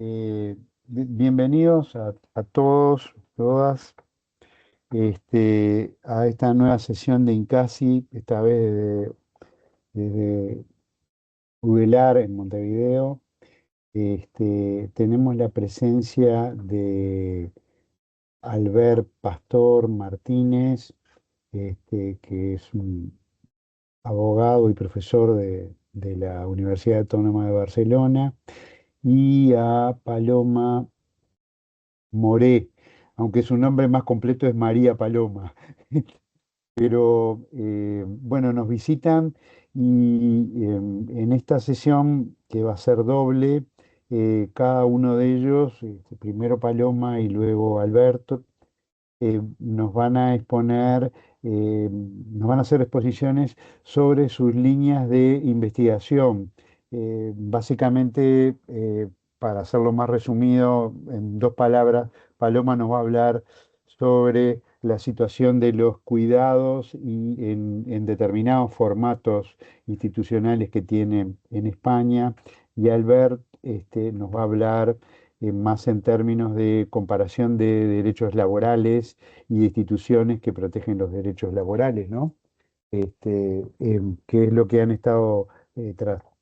Eh, Bienvenidos a todos, todas, a esta nueva sesión de Incasi, esta vez desde Udelar en Montevideo. Tenemos la presencia de Albert Pastor Martínez, que es un abogado y profesor de la Universidad Autónoma de Barcelona, y a Paloma Moré, aunque su nombre más completo es María Paloma. Pero bueno, nos visitan y en esta sesión que va a ser doble, cada uno de ellos, primero Paloma y luego Alberto, nos van a exponer, nos van a hacer exposiciones sobre sus líneas de investigación. Básicamente, para hacerlo más resumido, en dos palabras, Paloma nos va a hablar sobre la situación de los cuidados y en determinados formatos institucionales que tiene en España, y Albert nos va a hablar más en términos de comparación de derechos laborales y de instituciones que protegen los derechos laborales, ¿no? Que es lo que han estado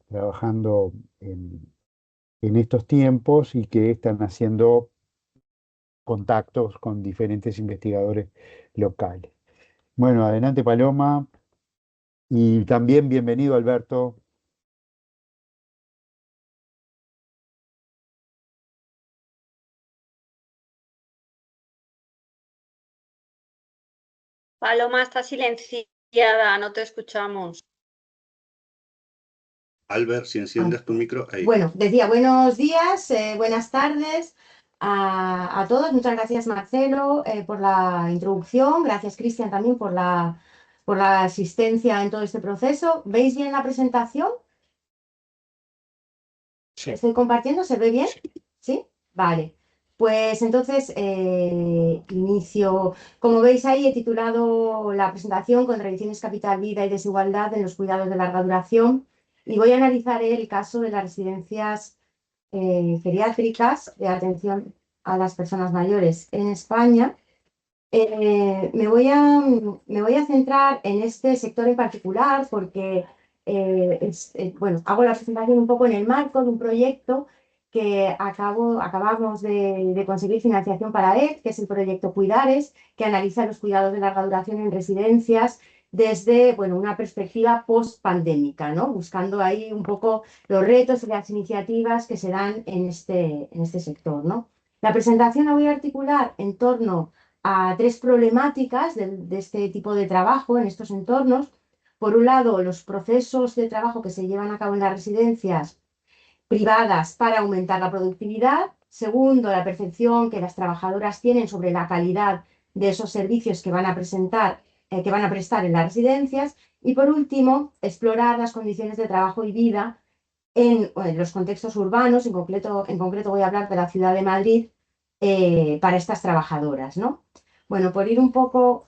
trabajando en estos tiempos y que están haciendo contactos con diferentes investigadores locales. Bueno, adelante Paloma, y también bienvenido Alberto. Paloma está silenciada, no te escuchamos. Albert, si enciendes tu micro, ahí. Bueno, decía buenos días, buenas tardes a todos. Muchas gracias, Marcelo, por la introducción. Gracias, Cristian, también por la asistencia en todo este proceso. ¿Veis bien la presentación? Sí. ¿Estoy compartiendo? ¿Se ve bien? ¿Sí? Vale. Pues entonces inicio. Como veis ahí, he titulado la presentación Contradicciones, capital, vida y desigualdad en los cuidados de larga duración. Y voy a analizar el caso de las residencias geriátricas de atención a las personas mayores en España. Me voy a centrar en este sector en particular porque bueno, hago la presentación un poco en el marco de un proyecto que acabamos de conseguir financiación para él, que es el proyecto Cuidares, que analiza los cuidados de larga duración en residencias desde, bueno, una perspectiva post-pandémica, ¿no? Buscando ahí un poco los retos y las iniciativas que se dan en este sector, ¿no? La presentación la voy a articular en torno a tres problemáticas de este tipo de trabajo en estos entornos. Por un lado, los procesos de trabajo que se llevan a cabo en las residencias privadas para aumentar la productividad. Segundo, la percepción que las trabajadoras tienen sobre la calidad de esos servicios que van a presentar, que van a prestar en las residencias. Y por último, explorar las condiciones de trabajo y vida en los contextos urbanos. En concreto voy a hablar de la ciudad de Madrid para estas trabajadoras, ¿no? Bueno, por ir un poco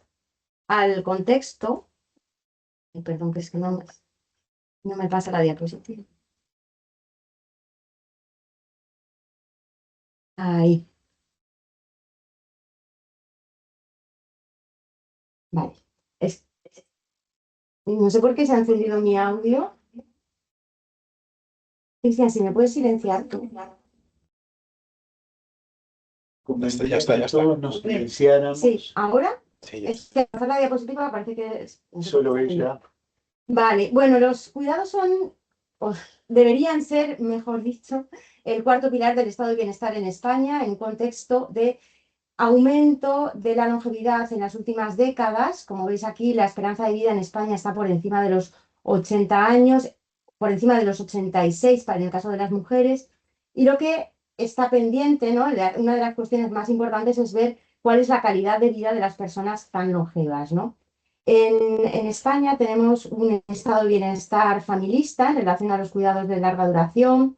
al contexto, perdón, que es que no me pasa la diapositiva. Ahí. Vale. No sé por qué se ha encendido mi audio. Cristian, si me puedes silenciar tú. Ya está. Todos nos silenciáramos. Sí, ¿ahora? Sí, ya Es está. que pasar la diapositiva parece que es... Solo ella. Vale, bueno, los cuidados son, o deberían ser, mejor dicho, el cuarto pilar del estado de bienestar en España en un contexto de aumento de la longevidad en las últimas décadas. Como veis aquí, la esperanza de vida en España está por encima de los 80 años, por encima de los 86 en el caso de las mujeres. Y lo que está pendiente, ¿no? Una de las cuestiones más importantes es ver cuál es la calidad de vida de las personas tan longevas, ¿no? En España tenemos un estado de bienestar familista en relación a los cuidados de larga duración,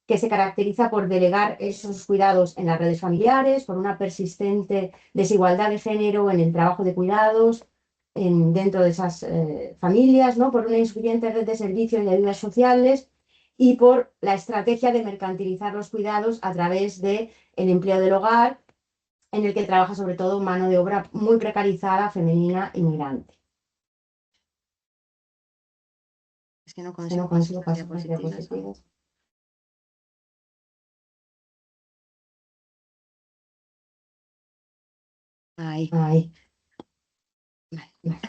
que se caracteriza por delegar esos cuidados en las redes familiares, por una persistente desigualdad de género en el trabajo de cuidados dentro de esas familias, ¿no? Por una insuficiente red de servicios y ayudas sociales y por la estrategia de mercantilizar los cuidados a través del empleo del hogar, en el que trabaja sobre todo mano de obra muy precarizada, femenina y migrante. Es que no Es que no consigo consigo pasar pasar las diapositivas. diapositivas. Ahí. Ahí. Vale.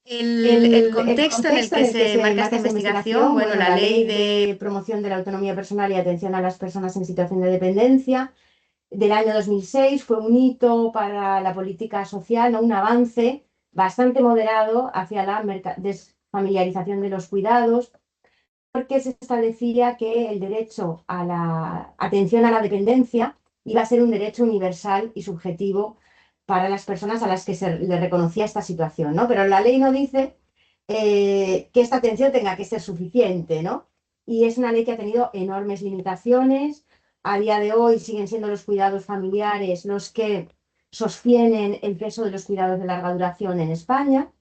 El contexto en el que se marca esta investigación, bueno, la ley de promoción de la autonomía personal y atención a las personas en situación de dependencia del año 2006 fue un hito para la política social, ¿no? Un avance bastante moderado hacia la desfamiliarización de los cuidados, porque se establecía que el derecho a la atención a la dependencia iba a ser un derecho universal y subjetivo para las personas a las que se le reconocía esta situación, ¿no? Pero la ley no dice que esta atención tenga que ser suficiente, ¿no? Y es una ley que ha tenido enormes limitaciones. A día de hoy siguen siendo los cuidados familiares los que sostienen el peso de los cuidados de larga duración en España.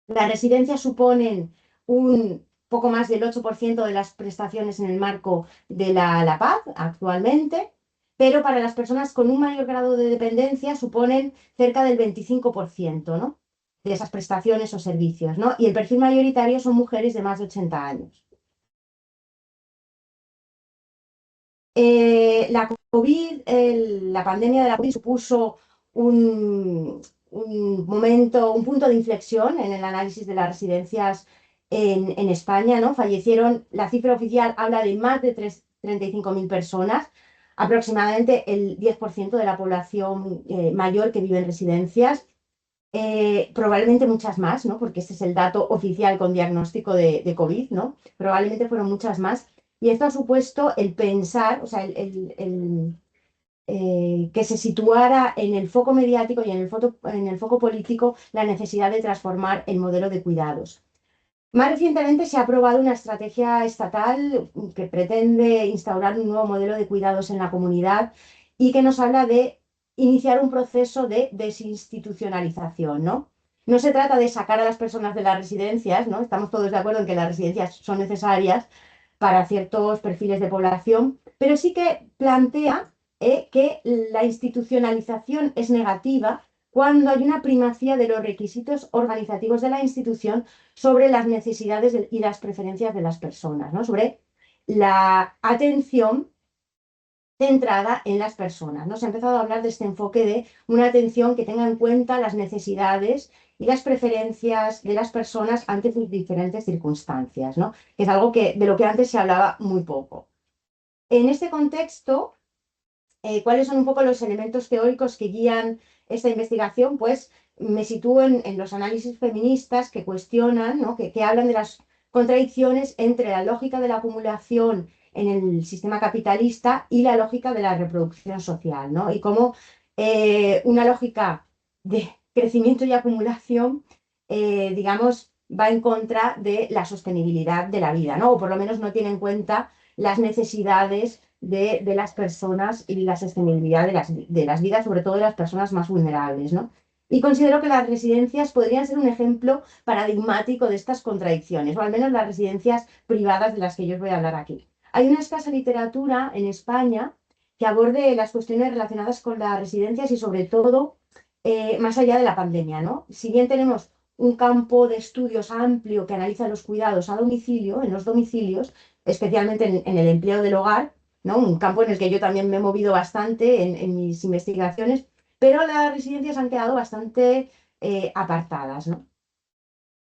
Las residencias suponen un poco más del 8% de las prestaciones en el marco de la paz actualmente, pero para las personas con un mayor grado de dependencia suponen cerca del 25%, ¿no? De esas prestaciones o servicios, ¿no? Y el perfil mayoritario son mujeres de más de 80 años. La COVID, la pandemia de la COVID supuso un momento, un punto de inflexión en el análisis de las residencias en España, ¿no? Fallecieron, la cifra oficial habla de más de 35.000 personas, aproximadamente el 10% de la población mayor que vive en residencias. Probablemente muchas más, ¿no? Porque este es el dato oficial con diagnóstico de COVID, ¿no? Probablemente fueron muchas más. Y esto ha supuesto el pensar, o sea, que se situara en el foco mediático y en el foco político la necesidad de transformar el modelo de cuidados. Más recientemente se ha aprobado una estrategia estatal que pretende instaurar un nuevo modelo de cuidados en la comunidad y que nos habla de iniciar un proceso de desinstitucionalización, ¿no? No se trata de sacar a las personas de las residencias, ¿no? Estamos todos de acuerdo en que las residencias son necesarias para ciertos perfiles de población, pero sí que plantea que la institucionalización es negativa cuando hay una primacía de los requisitos organizativos de la institución sobre las necesidades y las preferencias de las personas, ¿no? Sobre la atención centrada en las personas, ¿no? Se ha empezado a hablar de este enfoque de una atención que tenga en cuenta las necesidades y las preferencias de las personas ante sus diferentes circunstancias, ¿no? Que es algo de lo que antes se hablaba muy poco. En este contexto, ¿cuáles son un poco los elementos teóricos que guían esta investigación? Pues me sitúo en los análisis feministas que cuestionan, ¿no? que hablan de las contradicciones entre la lógica de la acumulación en el sistema capitalista y la lógica de la reproducción social, ¿no? Y cómo una lógica de crecimiento y acumulación, digamos, va en contra de la sostenibilidad de la vida, ¿no? O por lo menos no tiene en cuenta las necesidades de las personas y la sostenibilidad de las vidas, sobre todo de las personas más vulnerables, ¿no? Y considero que las residencias podrían ser un ejemplo paradigmático de estas contradicciones, o al menos las residencias privadas de las que yo os voy a hablar aquí. Hay una escasa literatura en España que aborde las cuestiones relacionadas con las residencias y sobre todo más allá de la pandemia, ¿no? Si bien tenemos un campo de estudios amplio que analiza los cuidados a domicilio, en los domicilios, especialmente en el empleo del hogar, ¿no? Un campo en el que yo también me he movido bastante en mis investigaciones, pero las residencias han quedado bastante apartadas, ¿no?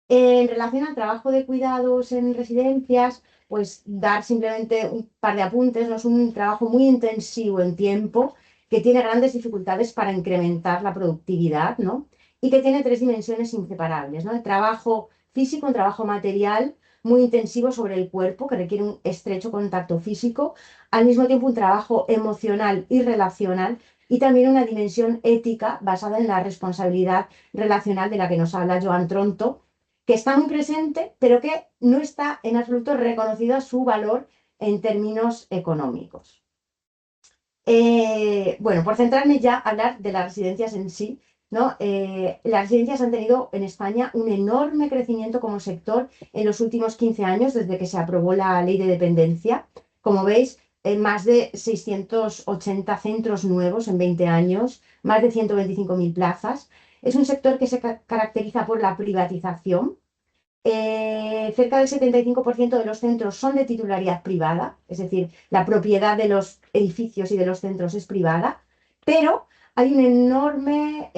En relación al trabajo de cuidados en residencias, pues dar simplemente un par de apuntes, ¿no? Es un trabajo muy intensivo en tiempo, que tiene grandes dificultades para incrementar la productividad, ¿no? Y que tiene tres dimensiones inseparables, ¿no? El trabajo físico, un trabajo material muy intensivo sobre el cuerpo, que requiere un estrecho contacto físico, al mismo tiempo un trabajo emocional y relacional, y también una dimensión ética basada en la responsabilidad relacional de la que nos habla Joan Tronto, que está muy presente, pero que no está en absoluto reconocido su valor en términos económicos. Bueno, por centrarme ya a hablar de las residencias en sí, ¿no? Las residencias han tenido en España un enorme crecimiento como sector en los últimos 15 años, desde que se aprobó la ley de dependencia. Como veis, más de 680 centros nuevos en 20 años, más de 125.000 plazas. Es un sector que se caracteriza por la privatización. Cerca del 75% de los centros son de titularidad privada, es decir, la propiedad de los edificios y de los centros es privada, pero hay un enorme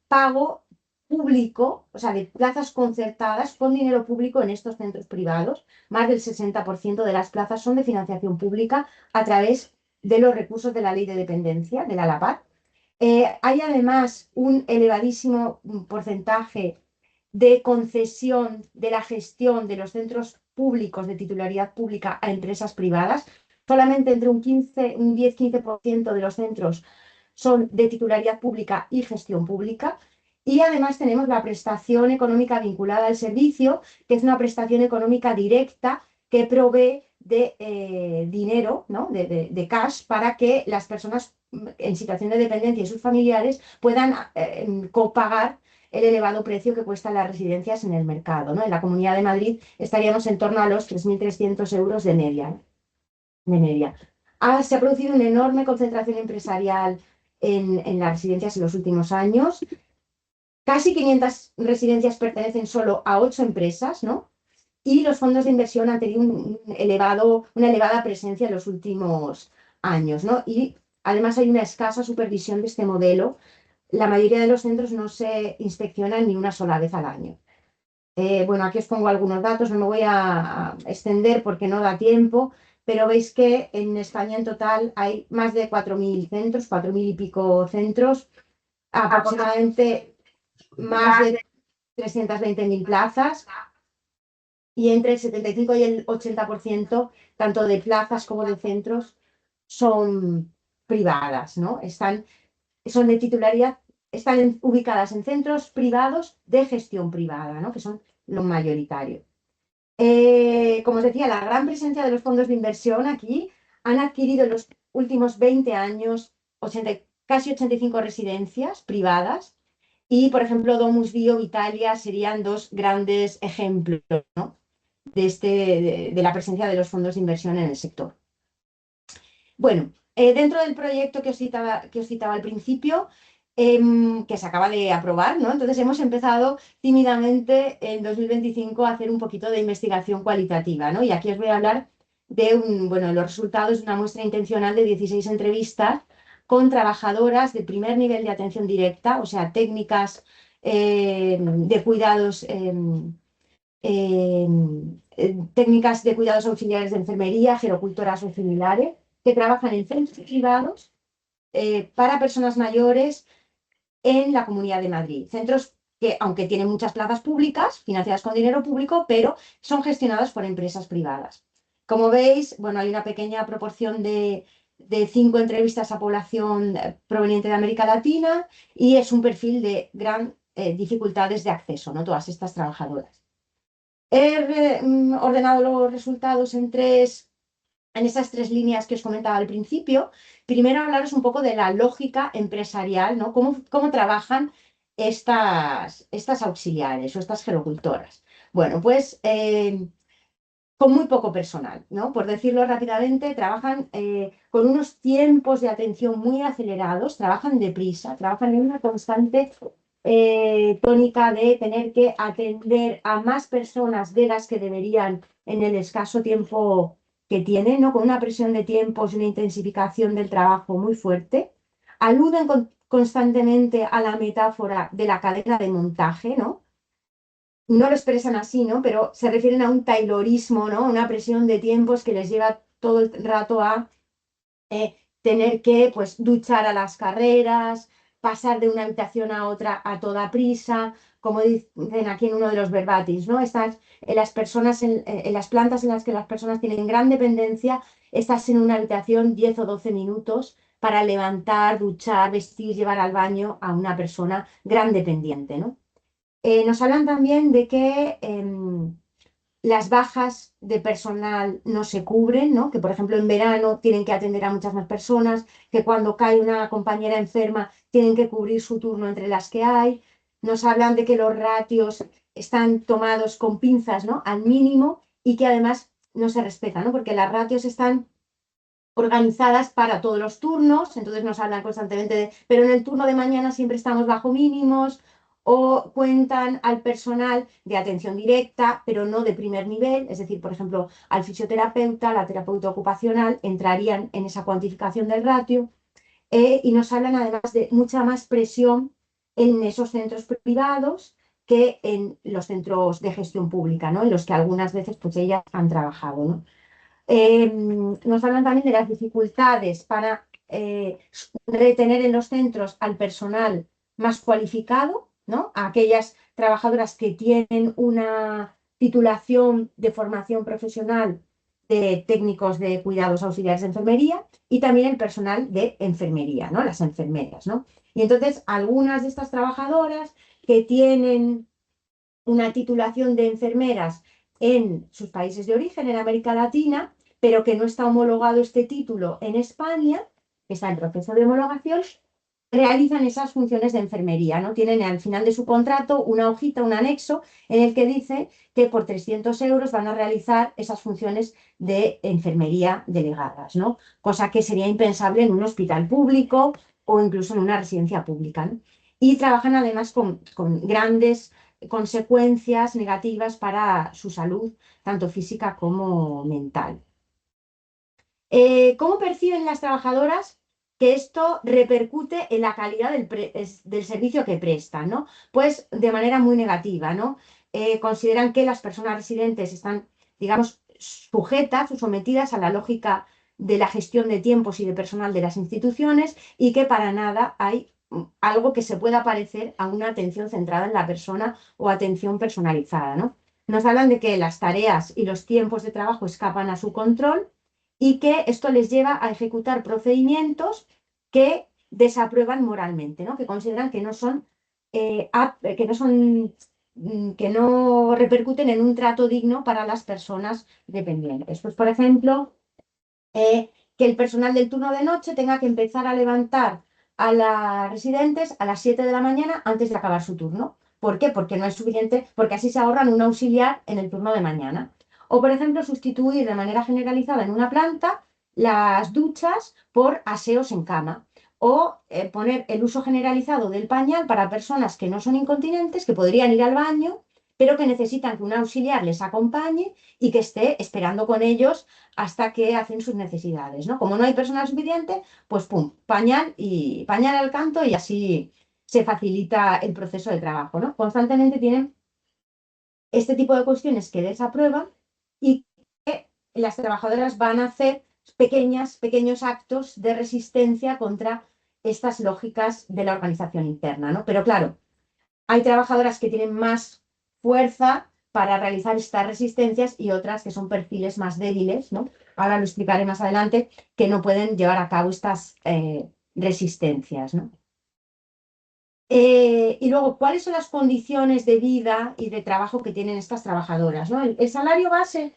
pago público, o sea, de plazas concertadas con dinero público en estos centros privados. Más del 60% de las plazas son de financiación pública a través de los recursos de la ley de dependencia, de la LAPAD. Hay además un elevadísimo porcentaje de concesión de la gestión de los centros públicos de titularidad pública a empresas privadas. Solamente entre un 10-15% de los centros son de titularidad pública y gestión pública. Y además tenemos la prestación económica vinculada al servicio, que es una prestación económica directa que provee de dinero, ¿no? de cash, para que las personas en situación de dependencia y sus familiares puedan copagar el elevado precio que cuestan las residencias en el mercado, ¿no? En la Comunidad de Madrid estaríamos en torno a los 3.300 euros de media, ¿no? Se ha producido una enorme concentración empresarial en las residencias en los últimos años. Casi 500 residencias pertenecen solo a 8 empresas, ¿no? Y los fondos de inversión han tenido una elevada presencia en los últimos años, ¿no? Y además hay una escasa supervisión de este modelo. La mayoría de los centros no se inspeccionan ni una sola vez al año. Bueno, aquí os pongo algunos datos, no me voy a extender porque no da tiempo, pero veis que en España en total hay más de 4.000 centros, 4.000 y pico centros, aproximadamente más de 320.000 plazas, y entre el 75 y el 80%, tanto de plazas como de centros, son privadas, ¿no? Son de titularidad, están ubicadas en centros privados de gestión privada, ¿no? Que son lo mayoritario. Como os decía, la gran presencia de los fondos de inversión aquí han adquirido en los últimos 20 años casi 85 residencias privadas y, por ejemplo, Domus Dio, Italia serían dos grandes ejemplos, ¿no? de la presencia de los fondos de inversión en el sector. Bueno, dentro del proyecto que os citaba al principio, que se acaba de aprobar, ¿no? Entonces hemos empezado tímidamente en 2025 a hacer un poquito de investigación cualitativa, ¿no? Y aquí os voy a hablar de los resultados de una muestra intencional de 16 entrevistas con trabajadoras de primer nivel de atención directa, o sea, técnicas de cuidados técnicas de cuidados auxiliares de enfermería, gerocultoras o similares, que trabajan en centros privados para personas mayores en la Comunidad de Madrid. Centros que, aunque tienen muchas plazas públicas, financiadas con dinero público, pero son gestionados por empresas privadas. Como veis, bueno, hay una pequeña proporción de 5 entrevistas a población proveniente de América Latina y es un perfil de gran dificultades de acceso, ¿no? Todas estas trabajadoras. He ordenado los resultados en esas 3 líneas que os comentaba al principio. Primero hablaros un poco de la lógica empresarial, ¿no? Cómo trabajan estas auxiliares o estas gerocultoras. Bueno, pues con muy poco personal, ¿no? Por decirlo rápidamente, trabajan con unos tiempos de atención muy acelerados, trabajan deprisa, trabajan en una constante tónica de tener que atender a más personas de las que deberían en el escaso tiempo que tienen, ¿no? Con una presión de tiempos y una intensificación del trabajo muy fuerte. Aluden constantemente a la metáfora de la cadena de montaje, ¿no? No lo expresan así, ¿no? Pero se refieren a un taylorismo, ¿no? Una presión de tiempos que les lleva todo el rato a tener que, pues, duchar a las carreras, pasar de una habitación a otra a toda prisa, como dicen aquí en uno de los verbatis, ¿no? Las personas en las plantas en las que las personas tienen gran dependencia, estás en una habitación 10 o 12 minutos para levantar, duchar, vestir, llevar al baño a una persona gran dependiente, ¿no? Nos hablan también de que las bajas de personal no se cubren, ¿no? Que por ejemplo en verano tienen que atender a muchas más personas, que cuando cae una compañera enferma tienen que cubrir su turno entre las que hay. Nos hablan de que los ratios están tomados con pinzas, ¿no? Al mínimo, y que además no se respetan, ¿no? Porque las ratios están organizadas para todos los turnos, entonces nos hablan constantemente de, pero en el turno de mañana siempre estamos bajo mínimos, o cuentan al personal de atención directa, pero no de primer nivel, es decir, por ejemplo, al fisioterapeuta, la terapeuta ocupacional, entrarían en esa cuantificación del ratio, y nos hablan además de mucha más presión en esos centros privados que en los centros de gestión pública, ¿no? En los que algunas veces pues ellas han trabajado, ¿no? Nos hablan también de las dificultades para retener en los centros al personal más cualificado, ¿no? A aquellas trabajadoras que tienen una titulación de formación profesional de técnicos de cuidados auxiliares de enfermería y también el personal de enfermería, ¿no? Las enfermeras, ¿no? Y entonces algunas de estas trabajadoras que tienen una titulación de enfermeras en sus países de origen, en América Latina, pero que no está homologado este título en España, que está en proceso de homologación, realizan esas funciones de enfermería, ¿no? Tienen al final de su contrato una hojita, un anexo, en el que dice que por 300 euros van a realizar esas funciones de enfermería delegadas, ¿no? Cosa que sería impensable en un hospital público o incluso en una residencia pública, ¿no? Y trabajan además con grandes consecuencias negativas para su salud, tanto física como mental. ¿Cómo perciben las trabajadoras que esto repercute en la calidad del servicio que prestan, ¿no? Pues de manera muy negativa, ¿no? Consideran que las personas residentes están, digamos, sujetas o sometidas a la lógica de la gestión de tiempos y de personal de las instituciones y que para nada hay algo que se pueda parecer a una atención centrada en la persona o atención personalizada, ¿no? Nos hablan de que las tareas y los tiempos de trabajo escapan a su control y que esto les lleva a ejecutar procedimientos que desaprueban moralmente, ¿no? Que consideran que no son, que no repercuten en un trato digno para las personas dependientes. Pues, por ejemplo, que el personal del turno de noche tenga que empezar a levantar a las residentes a las 7 de la mañana antes de acabar su turno. ¿Por qué? Porque no es suficiente, porque así se ahorran un auxiliar en el turno de mañana. O, por ejemplo, sustituir de manera generalizada en una planta las duchas por aseos en cama. O poner el uso generalizado del pañal para personas que no son incontinentes, que podrían ir al baño, pero que necesitan que un auxiliar les acompañe y que esté esperando con ellos hasta que hacen sus necesidades, ¿no? Como no hay personal suficiente, pues pum, pañal y pañal al canto y así se facilita el proceso de trabajo, ¿no? Constantemente tienen este tipo de cuestiones que desaprueban y que las trabajadoras van a hacer pequeños actos de resistencia contra estas lógicas de la organización interna, ¿no? Pero claro, hay trabajadoras que tienen más fuerza para realizar estas resistencias y otras que son perfiles más débiles, ¿no? Ahora lo explicaré más adelante, que no pueden llevar a cabo estas resistencias, ¿no? Y luego, ¿cuáles son las condiciones de vida y de trabajo que tienen estas trabajadoras, ¿no? El salario base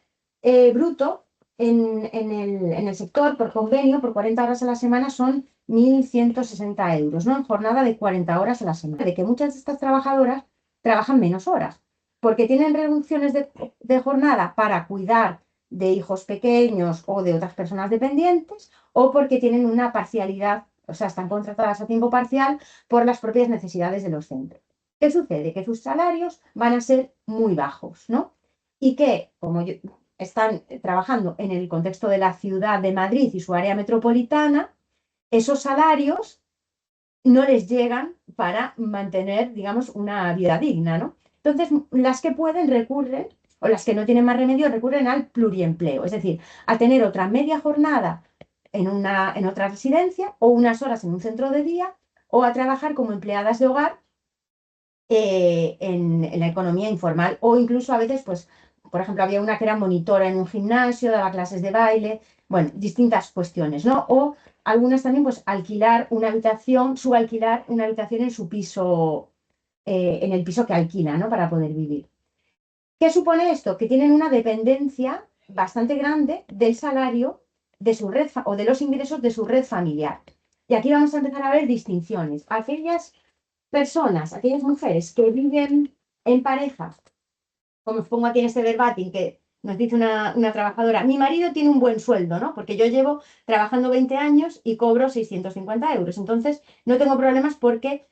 bruto en el sector por convenio, por 40 horas a la semana, son 1.160 euros, ¿no? En jornada de 40 horas a la semana. De que muchas de estas trabajadoras trabajan menos horas, porque tienen reducciones de jornada para cuidar de hijos pequeños o de otras personas dependientes, o porque tienen una parcialidad, o sea, están contratadas a tiempo parcial por las propias necesidades de los centros. ¿Qué sucede? Que sus salarios van a ser muy bajos, ¿no? Y que, como están trabajando en el contexto de la ciudad de Madrid y su área metropolitana, esos salarios no les llegan para mantener, digamos, una vida digna, ¿no? Entonces, las que pueden recurren, o las que no tienen más remedio, recurren al pluriempleo, es decir, a tener otra media jornada en otra residencia o unas horas en un centro de día o a trabajar como empleadas de hogar en la economía informal o incluso a veces, pues, por ejemplo, había una que era monitora en un gimnasio, daba clases de baile, bueno, distintas cuestiones, ¿no? O algunas también, pues, alquilar una habitación, subalquilar una habitación en su piso, en el piso que alquila, ¿no? Para poder vivir. ¿Qué supone esto? Que tienen una dependencia bastante grande del salario de su red o de los ingresos de su red familiar. Y aquí vamos a empezar a ver distinciones. Aquellas personas, aquellas mujeres que viven en pareja, como os pongo aquí en este verbatim, que nos dice una trabajadora, mi marido tiene un buen sueldo, ¿no? Porque yo llevo trabajando 20 años y cobro 650 euros. Entonces, no tengo problemas porque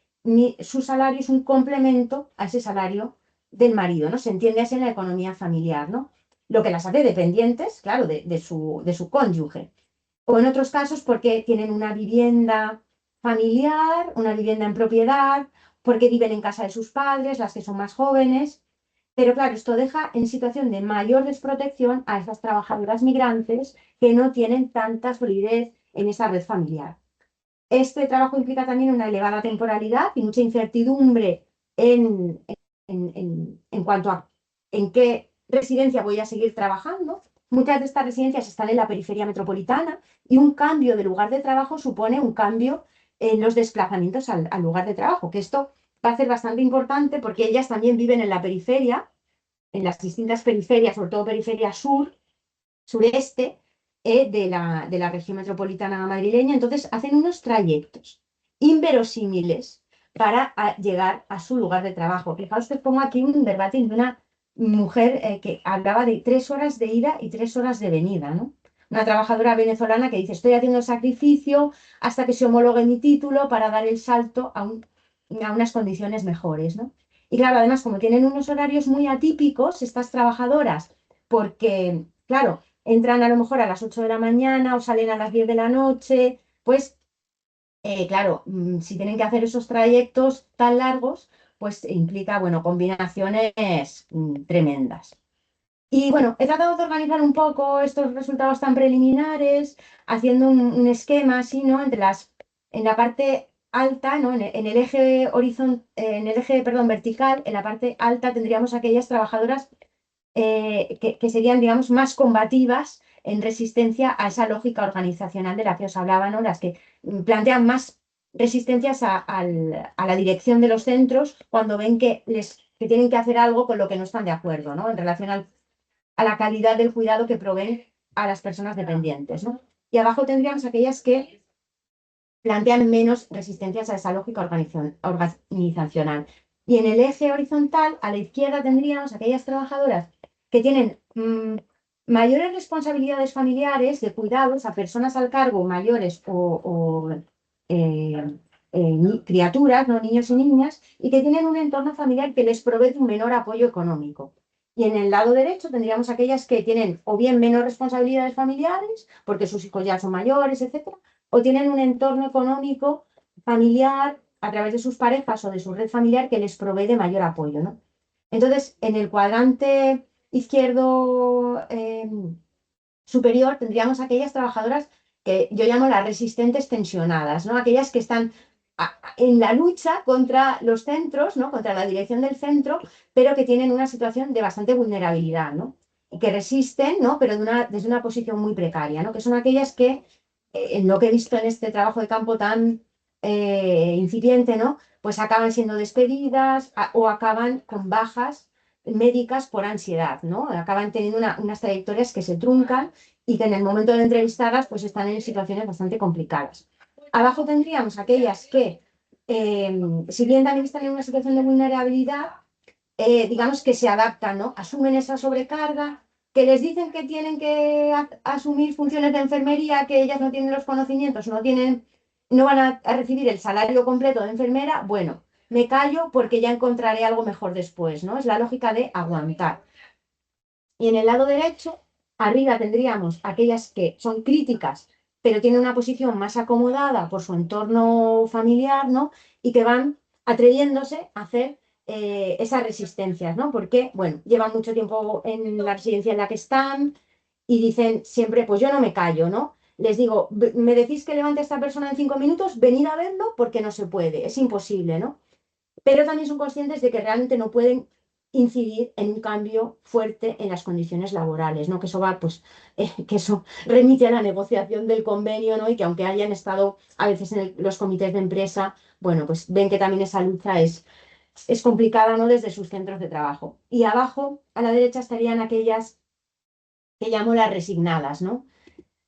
su salario es un complemento a ese salario del marido, ¿no? Se entiende así en la economía familiar, ¿no? Lo que las hace dependientes, claro, de su cónyuge. O en otros casos porque tienen una vivienda familiar, una vivienda en propiedad, porque viven en casa de sus padres, las que son más jóvenes. Pero claro, esto deja en situación de mayor desprotección a esas trabajadoras migrantes que no tienen tanta solidez en esa red familiar. Este trabajo implica también una elevada temporalidad y mucha incertidumbre en cuanto a en qué residencia voy a seguir trabajando. Muchas de estas residencias están en la periferia metropolitana y un cambio de lugar de trabajo supone un cambio en los desplazamientos al lugar de trabajo, que esto va a ser bastante importante porque ellas también viven en la periferia, en las distintas periferias, sobre todo periferia sur, sureste, de la región metropolitana madrileña. Entonces hacen unos trayectos inverosímiles para llegar a su lugar de trabajo. Fijaos que pongo aquí un verbatim de una mujer que hablaba de 3 horas de ida y 3 horas de venida, ¿no? Una trabajadora venezolana que dice, estoy haciendo el sacrificio hasta que se homologue mi título para dar el salto a unas condiciones mejores, ¿no? Y claro, además, como tienen unos horarios muy atípicos, estas trabajadoras, porque, claro, entran a lo mejor a las 8 de la mañana o salen a las 10 de la noche, pues claro, si tienen que hacer esos trayectos tan largos, pues implica, bueno, combinaciones tremendas. Y bueno, he tratado de organizar un poco estos resultados tan preliminares, haciendo un esquema así, ¿no? En la parte alta, ¿no? En el eje perdón, vertical, en la parte alta tendríamos aquellas trabajadoras que serían, digamos, más combativas en resistencia a esa lógica organizacional de la que os hablaba, ¿no? Las que plantean más resistencias a la dirección de los centros cuando ven que tienen que hacer algo con lo que no están de acuerdo, ¿no? En relación a la calidad del cuidado que proveen a las personas dependientes, ¿no? Y abajo tendríamos aquellas que plantean menos resistencias a esa lógica organizacional. Y en el eje horizontal, a la izquierda, tendríamos aquellas trabajadoras que tienen mayores responsabilidades familiares de cuidados a personas al cargo mayores o criaturas, ¿no? Niños y niñas, y que tienen un entorno familiar que les provee un menor apoyo económico. Y en el lado derecho tendríamos aquellas que tienen o bien menos responsabilidades familiares, porque sus hijos ya son mayores, etcétera, o tienen un entorno económico familiar a través de sus parejas o de su red familiar que les provee de mayor apoyo, ¿no? Entonces, en el cuadrante izquierdo superior tendríamos aquellas trabajadoras que yo llamo las resistentes tensionadas, ¿no? Aquellas que están en la lucha contra los centros, ¿no? Contra la dirección del centro, pero que tienen una situación de bastante vulnerabilidad, ¿no? Y que resisten, ¿no? Pero desde una posición muy precaria, ¿no? Que son aquellas que, en lo que he visto en este trabajo de campo tan incipiente, ¿no? Pues acaban siendo despedidas o acaban con bajas médicas por ansiedad, ¿no? Acaban teniendo unas trayectorias que se truncan y que en el momento de entrevistarlas pues están en situaciones bastante complicadas. Abajo tendríamos aquellas que, si bien también están en una situación de vulnerabilidad, digamos que se adaptan, ¿no? Asumen esa sobrecarga, que les dicen que tienen que asumir funciones de enfermería, que ellas no tienen los conocimientos, no van a recibir el salario completo de enfermera, bueno, me callo porque ya encontraré algo mejor después, ¿no? Es la lógica de aguantar. Y en el lado derecho, arriba tendríamos aquellas que son críticas, pero tienen una posición más acomodada por su entorno familiar, ¿no? Y que van atreviéndose a hacer esas resistencias, ¿no? Porque, bueno, llevan mucho tiempo en la residencia en la que están y dicen siempre, pues yo no me callo, ¿no? Les digo, me decís que levante a esta persona en 5 minutos, venid a verlo porque no se puede, es imposible, ¿no? Pero también son conscientes de que realmente no pueden incidir en un cambio fuerte en las condiciones laborales, ¿no? Que eso va, pues, que eso remite a la negociación del convenio, ¿no? Y que aunque hayan estado a veces en los comités de empresa, bueno, pues ven que también esa lucha es es complicada, ¿no?, desde sus centros de trabajo. Y abajo, a la derecha, estarían aquellas que llamo las resignadas, ¿no?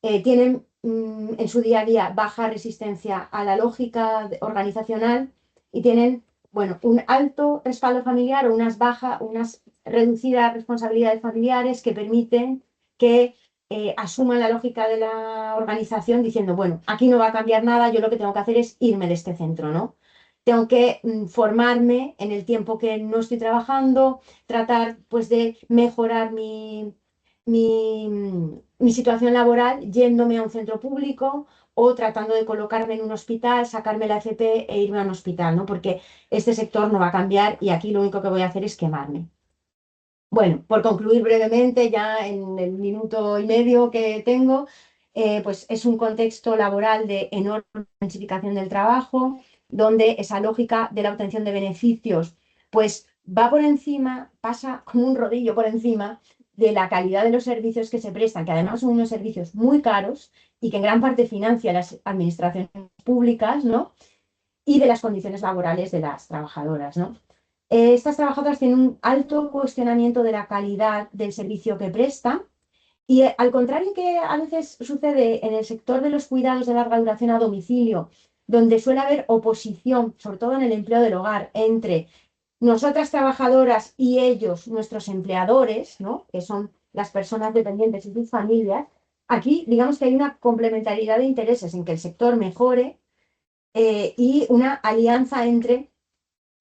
Tienen en su día a día baja resistencia a la lógica organizacional y tienen, bueno, un alto respaldo familiar o unas reducidas responsabilidades familiares que permiten que asuman la lógica de la organización diciendo, bueno, aquí no va a cambiar nada, yo lo que tengo que hacer es irme de este centro, ¿no? Tengo que formarme en el tiempo que no estoy trabajando, tratar pues de mejorar mi situación laboral yéndome a un centro público o tratando de colocarme en un hospital, sacarme la FP e irme a un hospital, ¿no? Porque este sector no va a cambiar y aquí lo único que voy a hacer es quemarme. Bueno, por concluir brevemente, ya en el minuto y medio que tengo, pues es un contexto laboral de enorme intensificación del trabajo, donde esa lógica de la obtención de beneficios, pues va por encima, pasa como un rodillo por encima de la calidad de los servicios que se prestan, que además son unos servicios muy caros y que en gran parte financian las administraciones públicas, ¿no? Y de las condiciones laborales de las trabajadoras, ¿no? Estas trabajadoras tienen un alto cuestionamiento de la calidad del servicio que prestan y al contrario que a veces sucede en el sector de los cuidados de larga duración a domicilio, donde suele haber oposición, sobre todo en el empleo del hogar, entre nosotras trabajadoras y ellos, nuestros empleadores, ¿no?, que son las personas dependientes y sus familias, aquí digamos que hay una complementariedad de intereses en que el sector mejore y una alianza entre,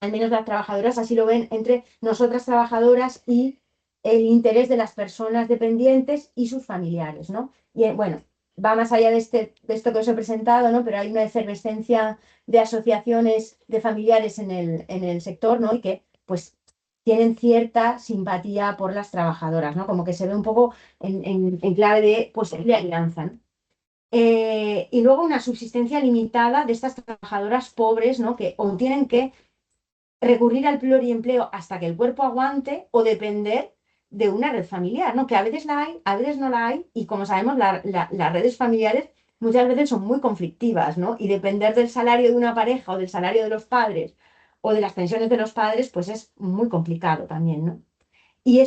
al menos las trabajadoras así lo ven, entre nosotras trabajadoras y el interés de las personas dependientes y sus familiares, ¿no? Y bueno, va más allá de esto que os he presentado, ¿no? Pero hay una efervescencia de asociaciones de familiares en el sector, ¿no? Y que pues tienen cierta simpatía por las trabajadoras, ¿no? Como que se ve un poco en clave de posible alianza, ¿no? Y luego una subsistencia limitada de estas trabajadoras pobres, ¿no?, que o tienen que recurrir al pluriempleo hasta que el cuerpo aguante o depender de una red familiar, ¿no?, que a veces la hay, a veces no la hay, y como sabemos, las redes familiares muchas veces son muy conflictivas, ¿no? Y depender del salario de una pareja o del salario de los padres o de las pensiones de los padres, pues es muy complicado también, ¿no? Y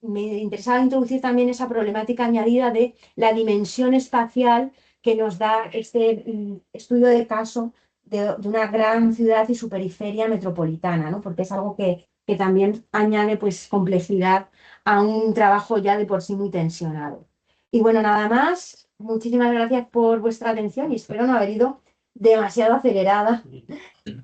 me interesaba introducir también esa problemática añadida de la dimensión espacial que nos da este estudio de caso de una gran ciudad y su periferia metropolitana, ¿no? Porque es algo que también añade pues complejidad a un trabajo ya de por sí muy tensionado. Y bueno, nada más. Muchísimas gracias por vuestra atención y espero no haber ido demasiado acelerada.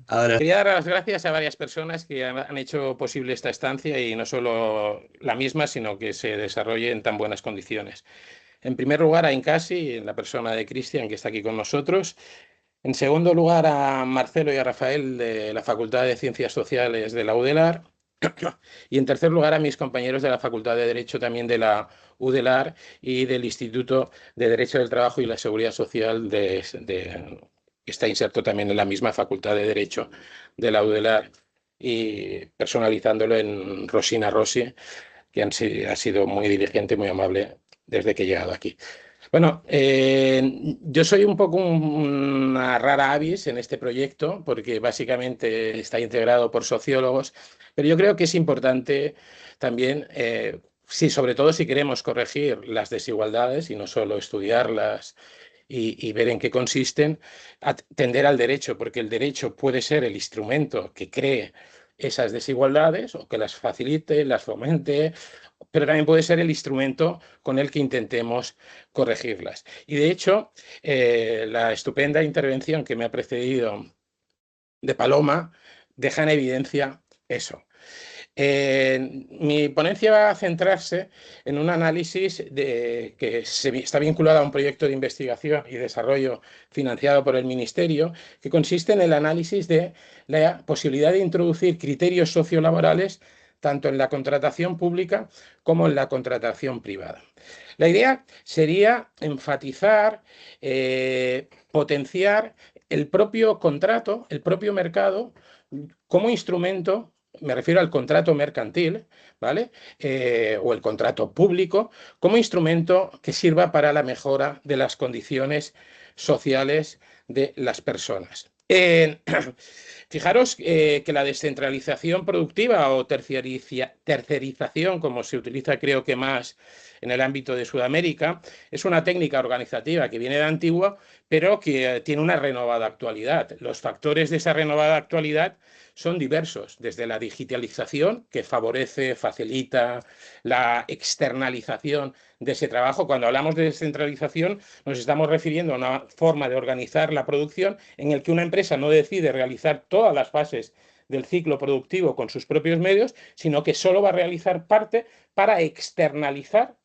Ahora, Quería dar las gracias a varias personas que han hecho posible esta estancia y no solo la misma, sino que se desarrolle en tan buenas condiciones. En primer lugar, a Incasi, en la persona de Cristian, que está aquí con nosotros. En segundo lugar, a Marcelo y a Rafael, de la Facultad de Ciencias Sociales de la UDELAR. Y en tercer lugar, a mis compañeros de la Facultad de Derecho también de la UDELAR y del Instituto de Derecho del Trabajo y la Seguridad Social que está inserto también en la misma Facultad de Derecho de la UDELAR, y personalizándolo en Rosina Rossi, que ha sido muy diligente y muy amable desde que he llegado aquí. Bueno, yo soy un poco una rara avis en este proyecto porque básicamente está integrado por sociólogos, pero yo creo que es importante también, sí, sobre todo si queremos corregir las desigualdades y no solo estudiarlas y ver en qué consisten, atender al derecho, porque el derecho puede ser el instrumento que cree esas desigualdades o que las facilite, las fomente, pero también puede ser el instrumento con el que intentemos corregirlas. Y de hecho, la estupenda intervención que me ha precedido de Paloma deja en evidencia eso. Mi ponencia va a centrarse en un análisis que está vinculado a un proyecto de investigación y desarrollo financiado por el Ministerio, que consiste en el análisis de la posibilidad de introducir criterios sociolaborales tanto en la contratación pública como en la contratación privada. La idea sería enfatizar, potenciar el propio contrato, el propio mercado, como instrumento. Me refiero al contrato mercantil, ¿vale? O el contrato público, como instrumento que sirva para la mejora de las condiciones sociales de las personas. Fijaros que la descentralización productiva o tercerización, como se utiliza creo que más en el ámbito de Sudamérica, es una técnica organizativa que viene de antigua, pero que tiene una renovada actualidad. Los factores de esa renovada actualidad son diversos, desde la digitalización, que favorece, facilita la externalización de ese trabajo. Cuando hablamos de descentralización, nos estamos refiriendo a una forma de organizar la producción en el que una empresa no decide realizar todas las fases del ciclo productivo con sus propios medios, sino que solo va a realizar parte para externalizar,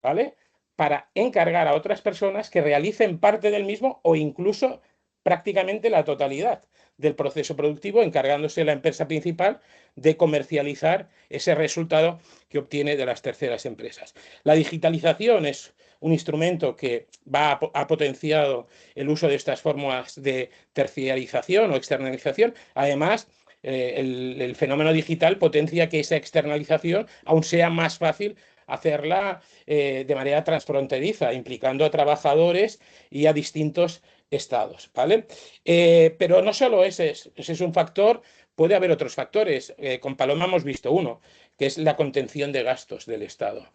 ¿vale? Para encargar a otras personas que realicen parte del mismo o incluso prácticamente la totalidad del proceso productivo, encargándose la empresa principal de comercializar ese resultado que obtiene de las terceras empresas. La digitalización es un instrumento que ha potenciado el uso de estas formas de terciarización o externalización. Además, el fenómeno digital potencia que esa externalización aún sea más fácil hacerla de manera transfronteriza, implicando a trabajadores y a distintos estados, ¿vale? Pero no solo ese es un factor, puede haber otros factores. Con Paloma hemos visto uno, que es la contención de gastos del Estado.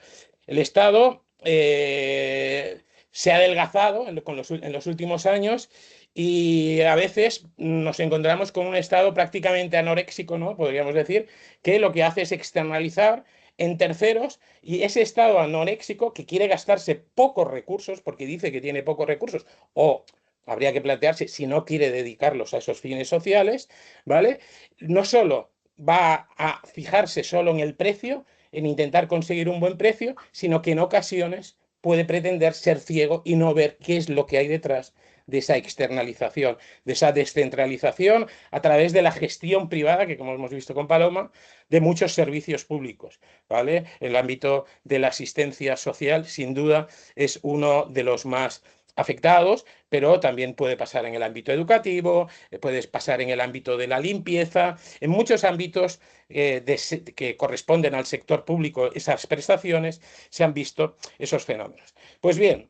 El Estado se ha adelgazado en los últimos años y a veces nos encontramos con un Estado prácticamente anoréxico, ¿no? Podríamos decir, que lo que hace es externalizar en terceros, y ese Estado anoréxico que quiere gastarse pocos recursos, porque dice que tiene pocos recursos, o habría que plantearse si no quiere dedicarlos a esos fines sociales, ¿vale? No solo va a fijarse solo en el precio, en intentar conseguir un buen precio, sino que en ocasiones puede pretender ser ciego y no ver qué es lo que hay detrás de esa externalización, de esa descentralización a través de la gestión privada, que como hemos visto con Paloma, de muchos servicios públicos, ¿vale? El ámbito de la asistencia social, sin duda, es uno de los más afectados, pero también puede pasar en el ámbito educativo, puede pasar en el ámbito de la limpieza, en muchos ámbitos que corresponden al sector público, esas prestaciones, se han visto esos fenómenos. Pues bien,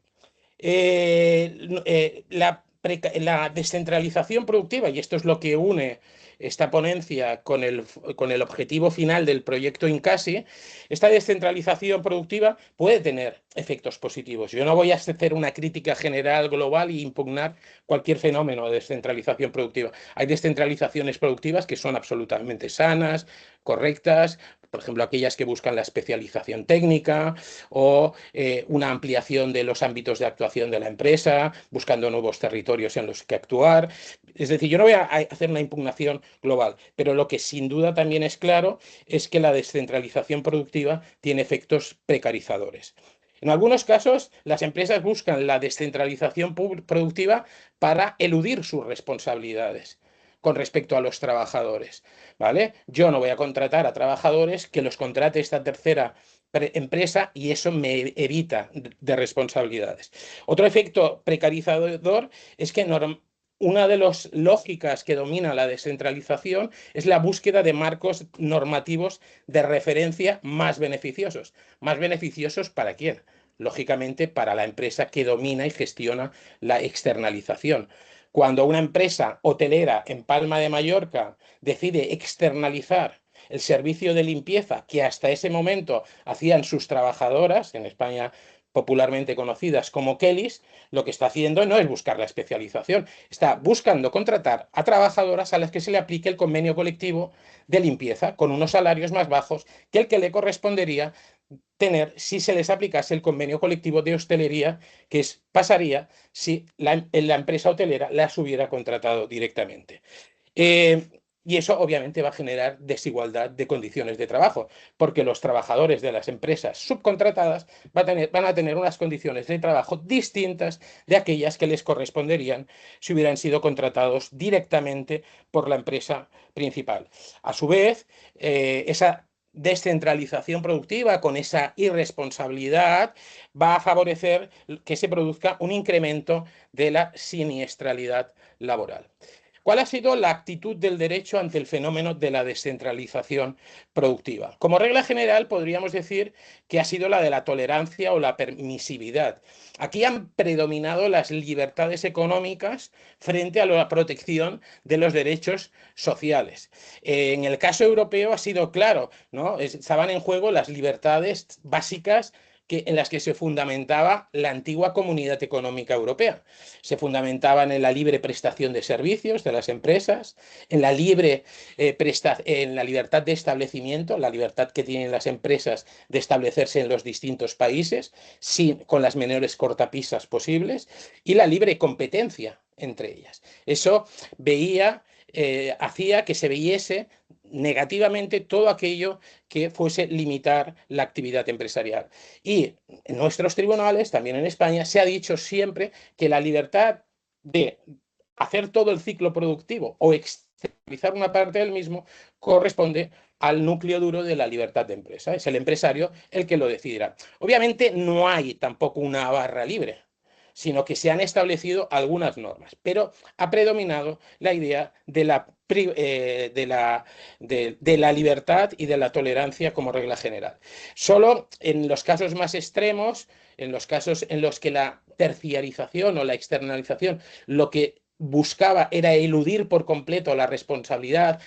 la descentralización productiva, y esto es lo que une esta ponencia con el objetivo final del proyecto INCASI, esta descentralización productiva puede tener efectos positivos. Yo no voy a hacer una crítica general global e impugnar cualquier fenómeno de descentralización productiva. Hay descentralizaciones productivas que son absolutamente sanas, correctas, por ejemplo, aquellas que buscan la especialización técnica o una ampliación de los ámbitos de actuación de la empresa, buscando nuevos territorios en los que actuar. Es decir, yo no voy a hacer una impugnación global, pero lo que sin duda también es claro es que la descentralización productiva tiene efectos precarizadores. En algunos casos, las empresas buscan la descentralización productiva para eludir sus responsabilidades con respecto a los trabajadores, ¿vale? Yo no voy a contratar a trabajadores, que los contrate esta tercera empresa, y eso me evita de responsabilidades. Otro efecto precarizador es que una de las lógicas que domina la descentralización es la búsqueda de marcos normativos de referencia más beneficiosos. ¿Más beneficiosos para quién? Lógicamente para la empresa que domina y gestiona la externalización. Cuando una empresa hotelera en Palma de Mallorca decide externalizar el servicio de limpieza que hasta ese momento hacían sus trabajadoras, en España popularmente conocidas como Kellys, lo que está haciendo no es buscar la especialización, está buscando contratar a trabajadoras a las que se le aplique el convenio colectivo de limpieza con unos salarios más bajos que el que le correspondería tener si se les aplicase el convenio colectivo de hostelería, que pasaría si la empresa hotelera las hubiera contratado directamente. Y eso obviamente va a generar desigualdad de condiciones de trabajo, porque los trabajadores de las empresas subcontratadas van a tener unas condiciones de trabajo distintas de aquellas que les corresponderían si hubieran sido contratados directamente por la empresa principal. A su vez, esa descentralización productiva con esa irresponsabilidad va a favorecer que se produzca un incremento de la siniestralidad laboral. ¿Cuál ha sido la actitud del derecho ante el fenómeno de la descentralización productiva? Como regla general, podríamos decir que ha sido la de la tolerancia o la permisividad. Aquí han predominado las libertades económicas frente a la protección de los derechos sociales. En el caso europeo ha sido claro, ¿no? Estaban en juego las libertades básicas en las que se fundamentaba la antigua Comunidad Económica Europea. Se fundamentaban en la libre prestación de servicios de las empresas, en la en la libertad de establecimiento, la libertad que tienen las empresas de establecerse en los distintos países, con las menores cortapisas posibles, y la libre competencia entre ellas. Eso hacía que se viese negativamente todo aquello que fuese limitar la actividad empresarial. Y en nuestros tribunales, también en España, se ha dicho siempre que la libertad de hacer todo el ciclo productivo o externalizar una parte del mismo corresponde al núcleo duro de la libertad de empresa. Es el empresario el que lo decidirá. Obviamente no hay tampoco una barra libre, sino que se han establecido algunas normas, pero ha predominado la idea de la libertad y de la tolerancia como regla general. Solo en los casos más extremos, en los casos en los que la terciarización o la externalización lo que buscaba era eludir por completo la responsabilidad,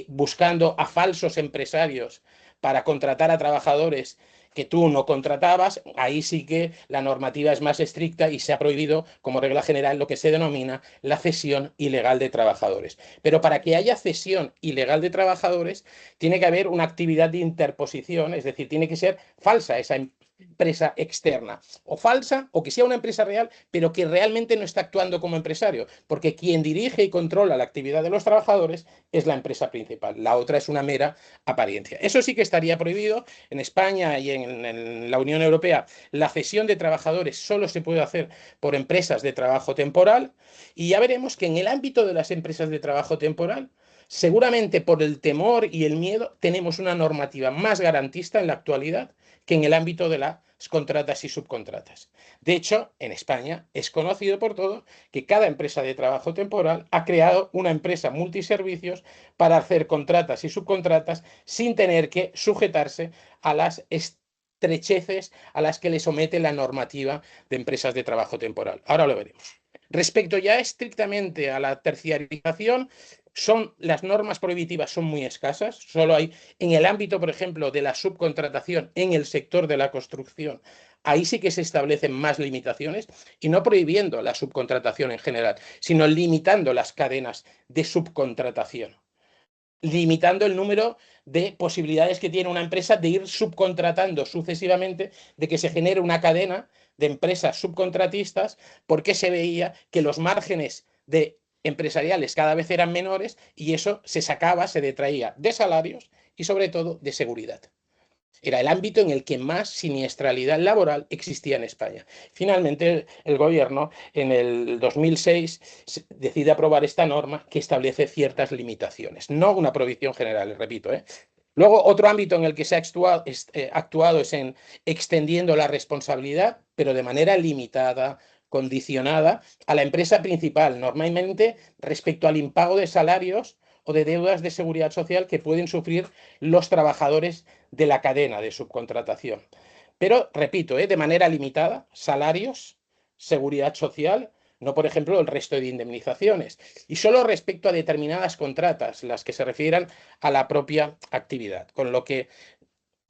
buscando a falsos empresarios para contratar a trabajadores que tú no contratabas, ahí sí que la normativa es más estricta y se ha prohibido como regla general lo que se denomina la cesión ilegal de trabajadores. Pero para que haya cesión ilegal de trabajadores tiene que haber una actividad de interposición, es decir, tiene que ser falsa esa empresa externa, o falsa, o que sea una empresa real, pero que realmente no está actuando como empresario, porque quien dirige y controla la actividad de los trabajadores es la empresa principal. La otra es una mera apariencia. Eso sí que estaría prohibido. En España y en la Unión Europea, la cesión de trabajadores solo se puede hacer por empresas de trabajo temporal, y ya veremos que en el ámbito de las empresas de trabajo temporal, seguramente por el temor y el miedo, tenemos una normativa más garantista en la actualidad que en el ámbito de las contratas y subcontratas. De hecho, en España es conocido por todos que cada empresa de trabajo temporal ha creado una empresa multiservicios para hacer contratas y subcontratas sin tener que sujetarse a las estrecheces a las que le somete la normativa de empresas de trabajo temporal. Ahora lo veremos. Respecto ya estrictamente a la terciarización, las normas prohibitivas son muy escasas. Solo hay en el ámbito, por ejemplo, de la subcontratación en el sector de la construcción. Ahí sí que se establecen más limitaciones, y no prohibiendo la subcontratación en general, sino limitando las cadenas de subcontratación, limitando el número de posibilidades que tiene una empresa de ir subcontratando sucesivamente, de que se genere una cadena de empresas subcontratistas, porque se veía que los márgenes empresariales cada vez eran menores, y eso se detraía de salarios y sobre todo de seguridad. Era el ámbito en el que más siniestralidad laboral existía en España. Finalmente, el gobierno en el 2006 decide aprobar esta norma que establece ciertas limitaciones, no una prohibición general, repito. Luego, otro ámbito en el que se ha actuado es en extendiendo la responsabilidad, pero de manera limitada, condicionada a la empresa principal, normalmente respecto al impago de salarios o de deudas de seguridad social que pueden sufrir los trabajadores de la cadena de subcontratación. Pero, repito, de manera limitada, salarios, seguridad social, no, por ejemplo, el resto de indemnizaciones, y solo respecto a determinadas contratas, las que se refieran a la propia actividad, con lo que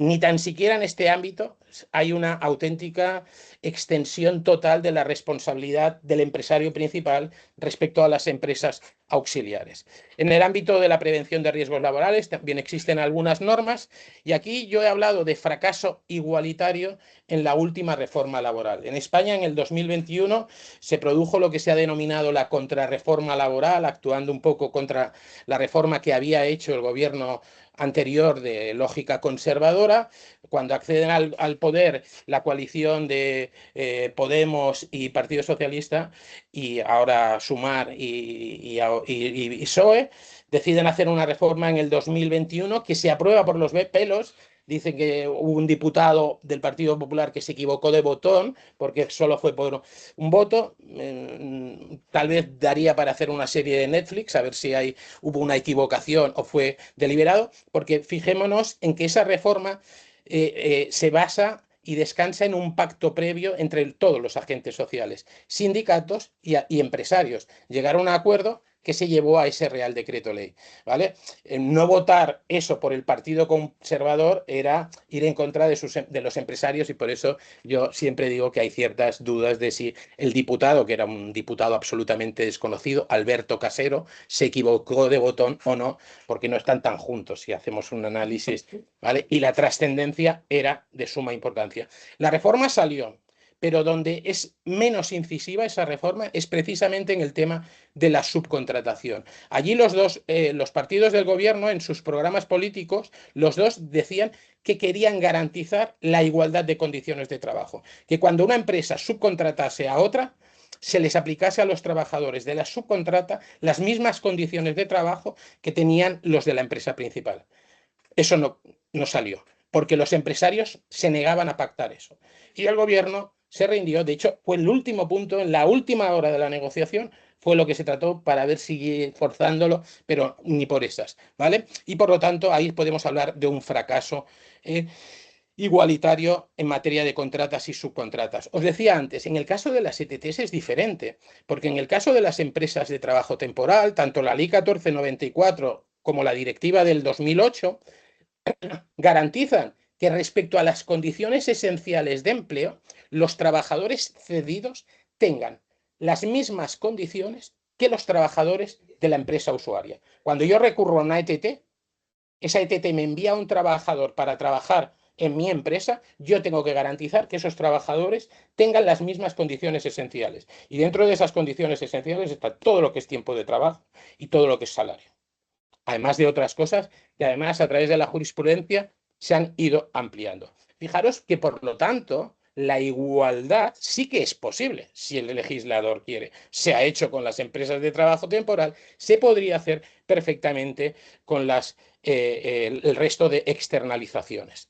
ni tan siquiera en este ámbito hay una auténtica extensión total de la responsabilidad del empresario principal respecto a las empresas auxiliares. En el ámbito de la prevención de riesgos laborales también existen algunas normas, y aquí yo he hablado de fracaso igualitario en la última reforma laboral. En España, en el 2021, se produjo lo que se ha denominado la contrarreforma laboral, actuando un poco contra la reforma que había hecho el gobierno anterior de lógica conservadora. Cuando acceden al poder la coalición de Podemos y Partido Socialista, y ahora Sumar y PSOE, deciden hacer una reforma en el 2021 que se aprueba por los pelos. Dicen que hubo un diputado del Partido Popular que se equivocó de botón, porque solo fue por un voto. tal vez daría para hacer una serie de Netflix, a ver si hubo una equivocación o fue deliberado, porque fijémonos en que esa reforma se basa y descansa en un pacto previo entre todos los agentes sociales, sindicatos y empresarios. Llegar a un acuerdo que se llevó a ese Real Decreto Ley, ¿vale? No votar eso por el Partido Conservador era ir en contra de los empresarios, y por eso yo siempre digo que hay ciertas dudas de si el diputado, que era un diputado absolutamente desconocido, Alberto Casero, se equivocó de botón o no, porque no están tan juntos si hacemos un análisis, ¿vale? Y la trascendencia era de suma importancia. La reforma salió, pero donde es menos incisiva esa reforma es precisamente en el tema de la subcontratación. Allí los partidos del gobierno, en sus programas políticos, los dos decían que querían garantizar la igualdad de condiciones de trabajo, que cuando una empresa subcontratase a otra, se les aplicase a los trabajadores de la subcontrata las mismas condiciones de trabajo que tenían los de la empresa principal. Eso no salió, porque los empresarios se negaban a pactar eso. Y el gobierno se rindió. De hecho, fue el último punto, en la última hora de la negociación, fue lo que se trató para ver si forzándolo, pero ni por esas, ¿vale? Y por lo tanto, ahí podemos hablar de un fracaso igualitario en materia de contratas y subcontratas. Os decía antes, en el caso de las ETTs es diferente, porque en el caso de las empresas de trabajo temporal, tanto la Ley 1494 como la Directiva del 2008, garantizan que respecto a las condiciones esenciales de empleo, los trabajadores cedidos tengan las mismas condiciones que los trabajadores de la empresa usuaria. Cuando yo recurro a una ETT, esa ETT me envía a un trabajador para trabajar en mi empresa, yo tengo que garantizar que esos trabajadores tengan las mismas condiciones esenciales. Y dentro de esas condiciones esenciales está todo lo que es tiempo de trabajo y todo lo que es salario. Además de otras cosas que además a través de la jurisprudencia se han ido ampliando. Fijaros que, por lo tanto, la igualdad sí que es posible si el legislador quiere. Se ha hecho con las empresas de trabajo temporal, se podría hacer perfectamente con el resto de externalizaciones.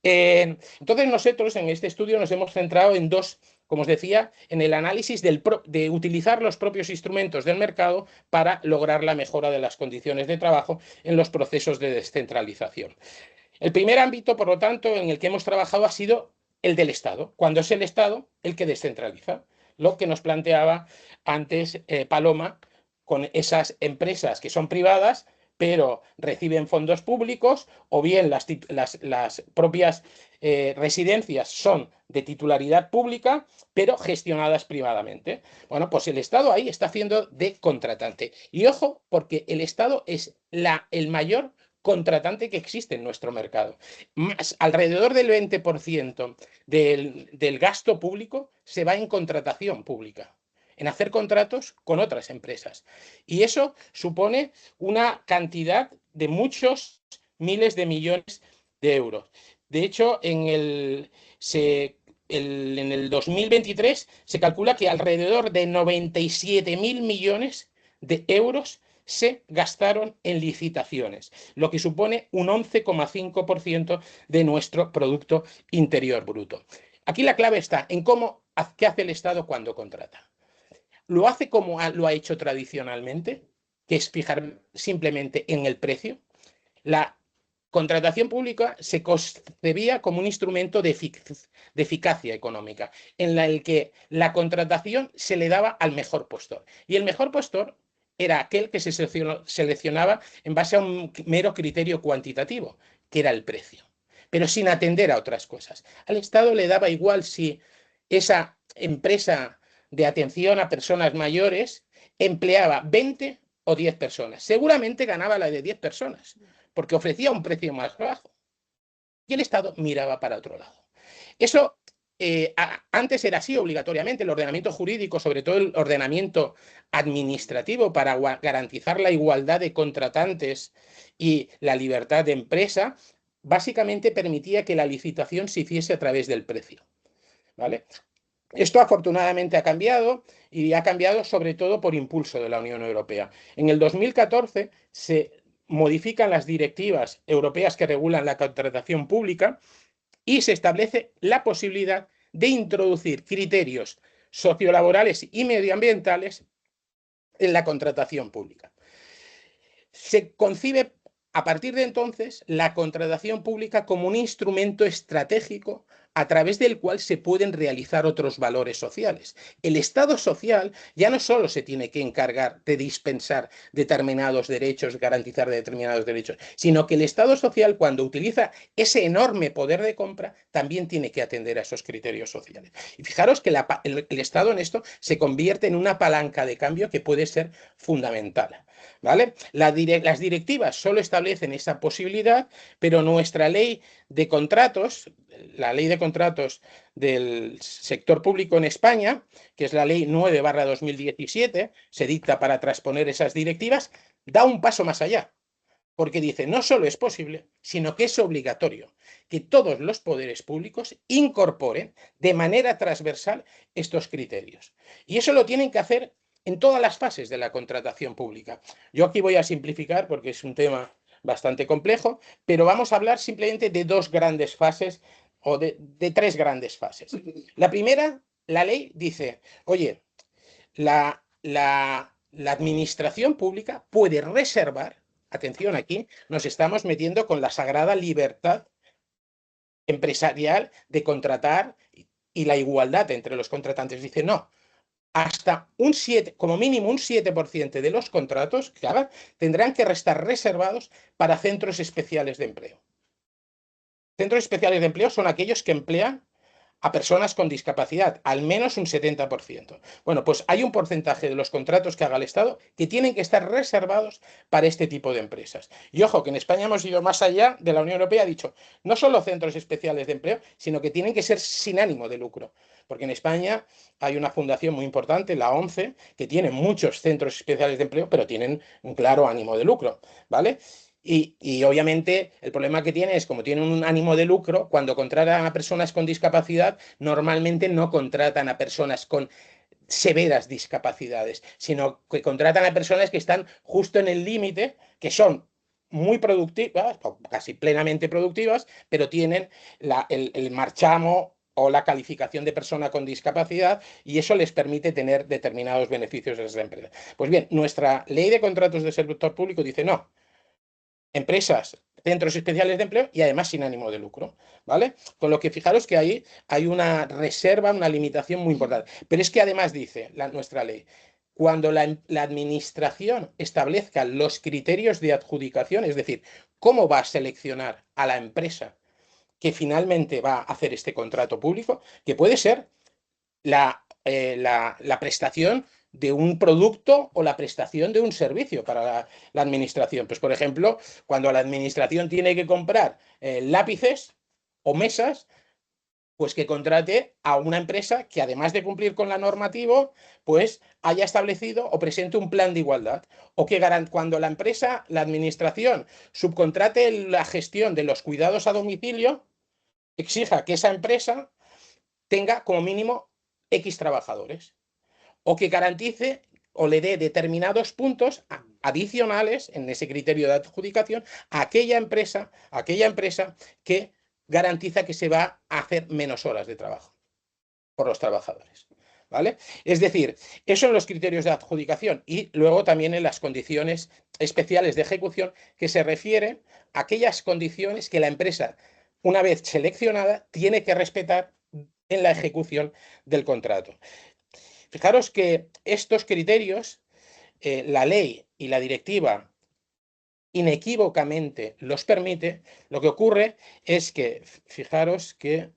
Entonces nosotros en este estudio nos hemos centrado en dos, como os decía, en el análisis de utilizar los propios instrumentos del mercado para lograr la mejora de las condiciones de trabajo en los procesos de descentralización. El primer ámbito, por lo tanto, en el que hemos trabajado ha sido el del Estado, cuando es el Estado el que descentraliza, lo que nos planteaba antes Paloma, con esas empresas que son privadas pero reciben fondos públicos, o bien las propias residencias son de titularidad pública, pero gestionadas privadamente. Bueno, pues el Estado ahí está haciendo de contratante. Y ojo, porque el Estado es el mayor contratante que existe en nuestro mercado. Alrededor del 20% del gasto público se va en contratación pública, en hacer contratos con otras empresas. Y eso supone una cantidad de muchos miles de millones de euros. De hecho, en el 2023 se calcula que alrededor de 97.000 millones de euros se gastaron en licitaciones, lo que supone un 11,5% de nuestro Producto Interior Bruto. Aquí la clave está en qué hace el Estado cuando contrata. Lo hace como lo ha hecho tradicionalmente, que es fijar simplemente en el precio. La contratación pública se concebía como un instrumento de eficacia económica, en el que la contratación se le daba al mejor postor. Y el mejor postor era aquel que se seleccionaba en base a un mero criterio cuantitativo, que era el precio, pero sin atender a otras cosas. Al Estado le daba igual si esa empresa de atención a personas mayores empleaba 20 o 10 personas. Seguramente ganaba la de 10 personas, porque ofrecía un precio más bajo. Y el Estado miraba para otro lado. Eso antes era así obligatoriamente. El ordenamiento jurídico, sobre todo el ordenamiento administrativo, para garantizar la igualdad de contratantes y la libertad de empresa, básicamente permitía que la licitación se hiciese a través del precio, ¿vale? Esto afortunadamente ha cambiado, y ha cambiado sobre todo por impulso de la Unión Europea. En el 2014 se modifican las directivas europeas que regulan la contratación pública y se establece la posibilidad de introducir criterios sociolaborales y medioambientales en la contratación pública. Se concibe a partir de entonces la contratación pública como un instrumento estratégico a través del cual se pueden realizar otros valores sociales. El Estado social ya no solo se tiene que encargar de dispensar determinados derechos, garantizar determinados derechos, sino que el Estado social, cuando utiliza ese enorme poder de compra, también tiene que atender a esos criterios sociales. Y fijaros que el Estado en esto se convierte en una palanca de cambio que puede ser fundamental, ¿vale? Las directivas solo establecen esa posibilidad, pero nuestra ley de contratos, la ley de contratos del sector público en España, que es la ley 9/2017, se dicta para transponer esas directivas, da un paso más allá, porque dice, no solo es posible, sino que es obligatorio que todos los poderes públicos incorporen de manera transversal estos criterios. Y eso lo tienen que hacer en todas las fases de la contratación pública. Yo aquí voy a simplificar porque es un tema bastante complejo, pero vamos a hablar simplemente de dos grandes fases o de tres grandes fases. La primera, la ley dice, oye, la administración pública puede reservar, atención aquí, nos estamos metiendo con la sagrada libertad empresarial de contratar y la igualdad entre los contratantes. Dice, no, hasta un 7, como mínimo un 7% de los contratos que hagan tendrán que restar reservados para centros especiales de empleo. Centros especiales de empleo son aquellos que emplean a personas con discapacidad, al menos un 70%. Bueno, pues hay un porcentaje de los contratos que haga el Estado que tienen que estar reservados para este tipo de empresas. Y ojo, que en España hemos ido más allá de la Unión Europea, ha dicho, no solo centros especiales de empleo, sino que tienen que ser sin ánimo de lucro. Porque en España hay una fundación muy importante, la ONCE, que tiene muchos centros especiales de empleo, pero tienen un claro ánimo de lucro, ¿vale? Y obviamente el problema que tiene es, como tienen un ánimo de lucro, cuando contratan a personas con discapacidad, normalmente no contratan a personas con severas discapacidades, sino que contratan a personas que están justo en el límite, que son muy productivas, casi plenamente productivas, pero tienen el marchamo o la calificación de persona con discapacidad y eso les permite tener determinados beneficios de esa empresa. Pues bien, nuestra ley de contratos del sector público dice no. Empresas, centros especiales de empleo y además sin ánimo de lucro, ¿vale? Con lo que fijaros que ahí hay una reserva, una limitación muy importante. Pero es que además dice nuestra ley, cuando la administración establezca los criterios de adjudicación, es decir, cómo va a seleccionar a la empresa que finalmente va a hacer este contrato público, que puede ser la prestación de un producto o la prestación de un servicio para la administración. Pues, por ejemplo, cuando la administración tiene que comprar lápices o mesas, pues que contrate a una empresa que, además de cumplir con la normativa, pues haya establecido o presente un plan de igualdad. O que cuando la empresa, la administración, subcontrate la gestión de los cuidados a domicilio, exija que esa empresa tenga como mínimo X trabajadores. O que garantice o le dé determinados puntos adicionales en ese criterio de adjudicación a aquella empresa que garantiza que se va a hacer menos horas de trabajo por los trabajadores, ¿vale? Es decir, eso son los criterios de adjudicación y luego también en las condiciones especiales de ejecución que se refieren a aquellas condiciones que la empresa, una vez seleccionada, tiene que respetar en la ejecución del contrato. Fijaros que estos criterios, la ley y la directiva inequívocamente los permite. Lo que ocurre es que, fijaros que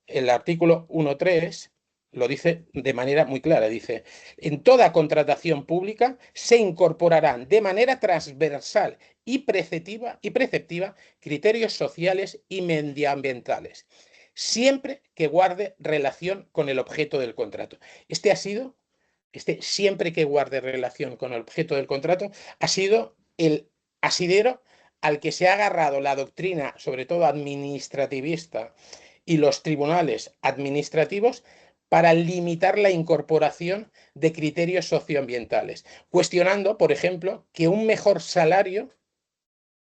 el artículo 1.3 lo dice de manera muy clara, dice, en toda contratación pública se incorporarán de manera transversal y preceptiva criterios sociales y medioambientales, siempre que guarde relación con el objeto del contrato. Siempre que guarde relación con el objeto del contrato, ha sido el asidero al que se ha agarrado la doctrina, sobre todo administrativista, y los tribunales administrativos para limitar la incorporación de criterios socioambientales, cuestionando, por ejemplo, que un mejor salario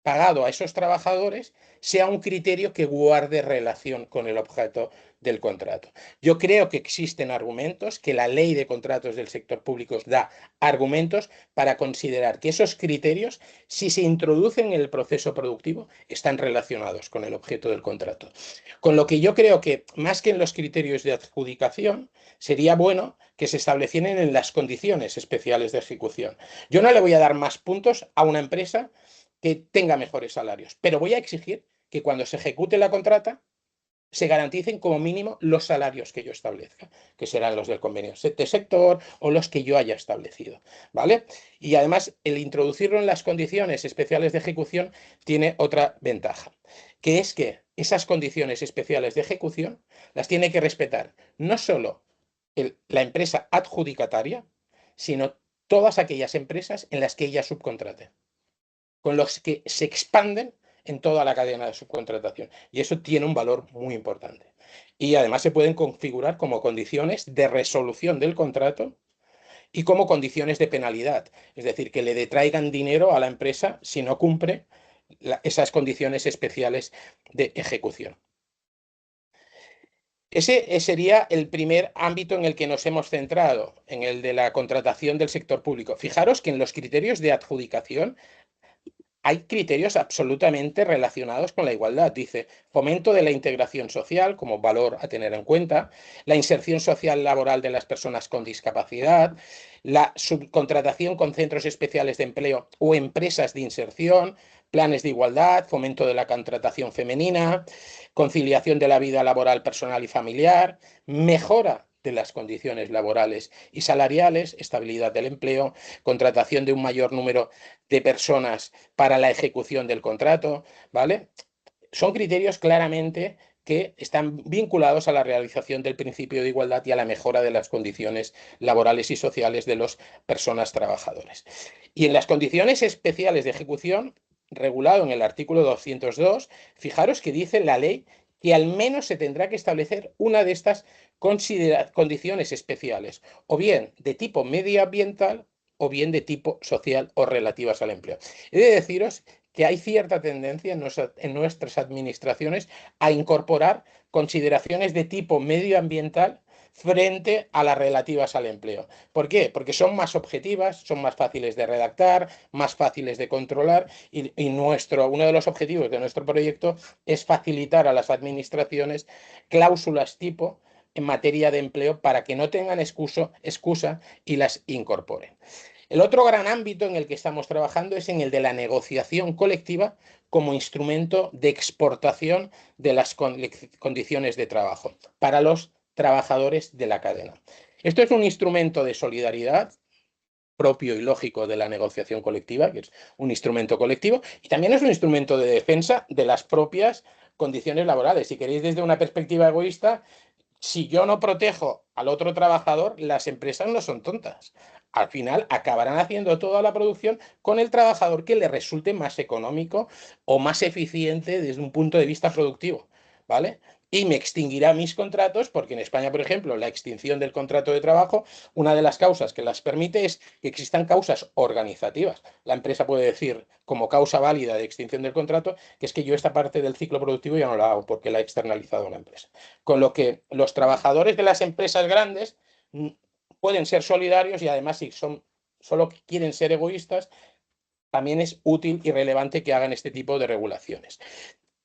pagado a esos trabajadores sea un criterio que guarde relación con el objeto del contrato. Yo creo que existen argumentos, que la ley de contratos del sector público da argumentos para considerar que esos criterios, si se introducen en el proceso productivo, están relacionados con el objeto del contrato. Con lo que yo creo que, más que en los criterios de adjudicación, sería bueno que se establecieran en las condiciones especiales de ejecución. Yo no le voy a dar más puntos a una empresa que tenga mejores salarios, pero voy a exigir que cuando se ejecute la contrata se garanticen como mínimo los salarios que yo establezca, que serán los del convenio de sector o los que yo haya establecido, ¿vale? Y además, el introducirlo en las condiciones especiales de ejecución tiene otra ventaja, que es que esas condiciones especiales de ejecución las tiene que respetar no solo la empresa adjudicataria, sino todas aquellas empresas en las que ella subcontrate, con los que se expanden en toda la cadena de subcontratación. Y eso tiene un valor muy importante. Y además se pueden configurar como condiciones de resolución del contrato y como condiciones de penalidad. Es decir, que le detraigan dinero a la empresa si no cumple esas condiciones especiales de ejecución. Ese sería el primer ámbito en el que nos hemos centrado, en el de la contratación del sector público. Fijaros que en los criterios de adjudicación hay criterios absolutamente relacionados con la igualdad. Dice, fomento de la integración social como valor a tener en cuenta, la inserción social laboral de las personas con discapacidad, la subcontratación con centros especiales de empleo o empresas de inserción, planes de igualdad, fomento de la contratación femenina, conciliación de la vida laboral, personal y familiar, mejora de las condiciones laborales y salariales, estabilidad del empleo, contratación de un mayor número de personas para la ejecución del contrato, ¿vale? Son criterios claramente que están vinculados a la realización del principio de igualdad y a la mejora de las condiciones laborales y sociales de las personas trabajadoras. Y en las condiciones especiales de ejecución, regulado en el artículo 202, fijaros que dice la ley que al menos se tendrá que establecer una de estas condiciones especiales, o bien de tipo medioambiental o bien de tipo social o relativas al empleo. He de deciros que hay cierta tendencia en nuestras administraciones a incorporar consideraciones de tipo medioambiental frente a las relativas al empleo. ¿Por qué? Porque son más objetivas, son más fáciles de redactar, más fáciles de controlar y uno de los objetivos de nuestro proyecto es facilitar a las administraciones cláusulas tipo en materia de empleo para que no tengan excusa y las incorporen. El otro gran ámbito en el que estamos trabajando es en el de la negociación colectiva como instrumento de exportación de las condiciones de trabajo para los trabajadores de la cadena. Esto es un instrumento de solidaridad propio y lógico de la negociación colectiva, que es un instrumento colectivo, y también es un instrumento de defensa de las propias condiciones laborales. Si queréis desde una perspectiva egoísta, si yo no protejo al otro trabajador, las empresas no son tontas. Al final acabarán haciendo toda la producción con el trabajador que le resulte más económico o más eficiente desde un punto de vista productivo, ¿vale? Y me extinguirá mis contratos porque en España, por ejemplo, la extinción del contrato de trabajo, una de las causas que las permite es que existan causas organizativas. La empresa puede decir como causa válida de extinción del contrato que es que yo esta parte del ciclo productivo ya no la hago porque la ha externalizado la empresa. Con lo que los trabajadores de las empresas grandes pueden ser solidarios y además si solo quieren ser egoístas, también es útil y relevante que hagan este tipo de regulaciones.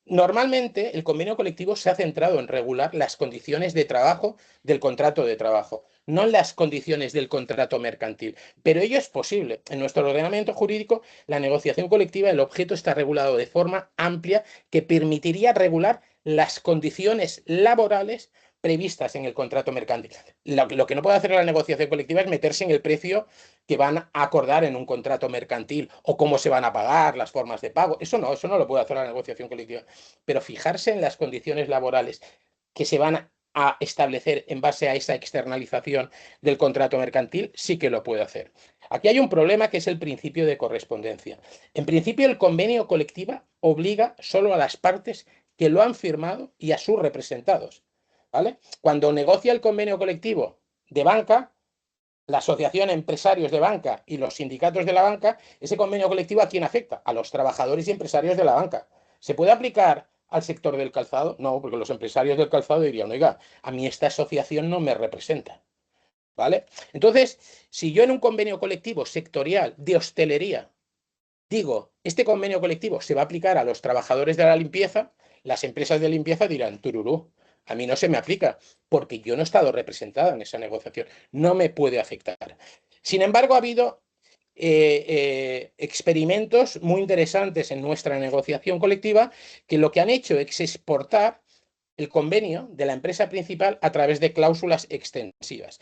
Normalmente el convenio colectivo se ha centrado en regular las condiciones de trabajo del contrato de trabajo, no en las condiciones del contrato mercantil. Pero ello es posible. En nuestro ordenamiento jurídico, la negociación colectiva, el objeto está regulado de forma amplia que permitiría regular las condiciones laborales previstas en el contrato mercantil. Lo que no puede hacer la negociación colectiva es meterse en el precio que van a acordar en un contrato mercantil o cómo se van a pagar, las formas de pago. Eso no lo puede hacer la negociación colectiva. Pero fijarse en las condiciones laborales que se van a establecer en base a esa externalización del contrato mercantil sí que lo puede hacer. Aquí hay un problema que es el principio de correspondencia. En principio, el convenio colectivo obliga solo a las partes que lo han firmado y a sus representados, ¿vale? Cuando negocia el convenio colectivo de banca, la asociación empresarios de banca y los sindicatos de la banca, ese convenio colectivo ¿a quién afecta? A los trabajadores y empresarios de la banca. Se puede aplicar al sector del calzado? No, porque los empresarios del calzado dirían, oiga, a mí esta asociación no me representa, ¿vale? Entonces, si yo en un convenio colectivo sectorial de hostelería digo, este convenio colectivo se va a aplicar a los trabajadores de la limpieza, las empresas de limpieza dirán, tururú, a mí no se me aplica porque yo no he estado representada en esa negociación, no me puede afectar. Sin embargo, ha habido experimentos muy interesantes en nuestra negociación colectiva que lo que han hecho es exportar el convenio de la empresa principal a través de cláusulas extensivas.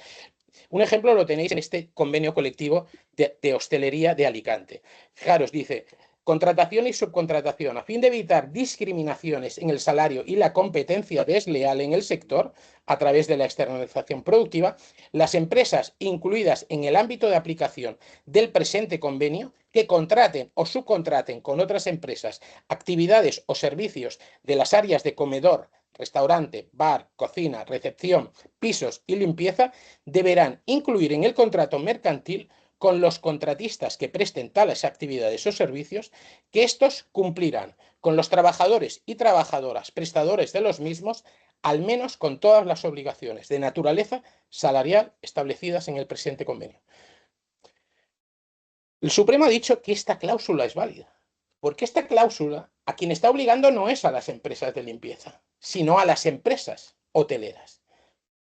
Un ejemplo lo tenéis en este convenio colectivo de hostelería de Alicante. Fijaros, dice, contratación y subcontratación. A fin de evitar discriminaciones en el salario y la competencia desleal en el sector a través de la externalización productiva, las empresas incluidas en el ámbito de aplicación del presente convenio que contraten o subcontraten con otras empresas actividades o servicios de las áreas de comedor, restaurante, bar, cocina, recepción, pisos y limpieza, deberán incluir en el contrato mercantil con los contratistas que presten tales actividades o servicios que estos cumplirán con los trabajadores y trabajadoras prestadores de los mismos, al menos con todas las obligaciones de naturaleza salarial establecidas en el presente convenio. El Supremo ha dicho que esta cláusula es válida, porque esta cláusula a quien está obligando no es a las empresas de limpieza, sino a las empresas hoteleras,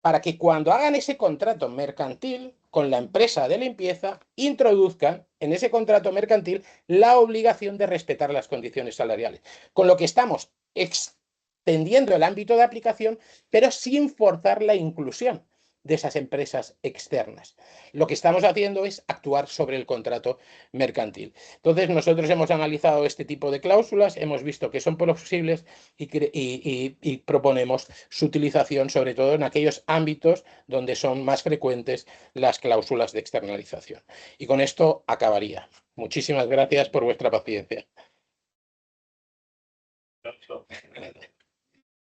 para que cuando hagan ese contrato mercantil con la empresa de limpieza, introduzcan en ese contrato mercantil la obligación de respetar las condiciones salariales. Con lo que estamos extendiendo el ámbito de aplicación, pero sin forzar la inclusión de esas empresas externas. Lo que estamos haciendo es actuar sobre el contrato mercantil. Entonces, nosotros hemos analizado este tipo de cláusulas, hemos visto que son posibles y proponemos su utilización, sobre todo en aquellos ámbitos donde son más frecuentes las cláusulas de externalización. Y con esto acabaría. Muchísimas gracias por vuestra paciencia.